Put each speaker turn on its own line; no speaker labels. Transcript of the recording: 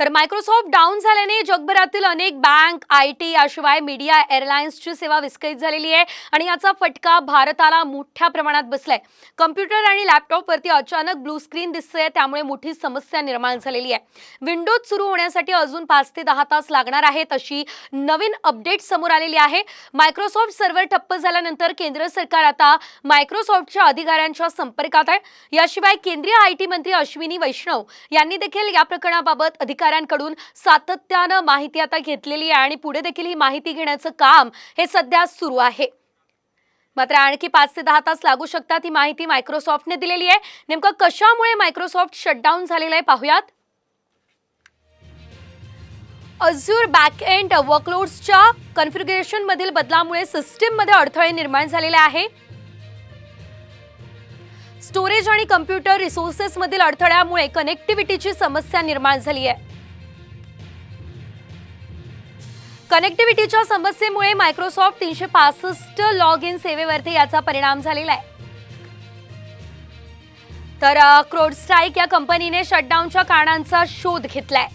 तर Microsoft down झाल्याने जगभरातील अनेक बँक, आयटी याशिवाय मीडिया, एअरलाइन्सची सेवा विस्कळीत झालेली आहे आणि याचा फटका भारताला मोठ्या प्रमाणात बसलाय. कॉम्प्युटर आणि लॅपटॉपवरती अचानक ब्लू स्क्रीन दिसते, त्यामुळे मोठी समस्या निर्माण झालेली आहे. विंडोज सुरू होण्यासाठी अजून 5 ते 10 तास लागणार आहेत, अशी नवीन अपडेट समोर आलेली आहे. मायक्रोसॉफ्ट सर्व्हर ठप्प झाल्यानंतर केंद्र सरकार आता मायक्रोसॉफ्टच्या अधिकाऱ्यांच्या संपर्कात आहे. याशिवाय केंद्रीय आयटी मंत्री अश्विनी वैष्णव यांनी देखील या प्रकरणाबाबत अधिकाऱ्यांकडून सातत्याने माहिती आता घेतलेली आहे आणि पुढे देखील ही माहिती घेण्याचं काम हे सध्या सुरू आहे. मात्र आणखी 5 ते 10 तास लागू शकतात, ही माहिती मायक्रोसॉफ्टने दिलेली आहे. नेमकं कशामुळे मायक्रोसॉफ्ट शटडाऊन झालेलं आहे पाहूयात. अझूर बॅकएंड वर्कलोड्सच्या कॉन्फिगरेशन मधील बदलामुळे सिस्टीममध्ये अडथळे निर्माण झालेले आहे. स्टोरेज आणि कॉम्प्युटर रिसोर्सेस मधील अडथळ्यामुळे कनेक्टिव्हिटीची समस्या निर्माण झाली आहे. कनेक्टिव्हिटीच्या समस्येमुळे मायक्रोसॉफ्ट 365 लॉग इन सेवेवरती याचा परिणाम झालेला आहे. तर क्रोडस्ट्राईक या कंपनीने शटडाऊनच्या कारणांचा शोध घेतलाय.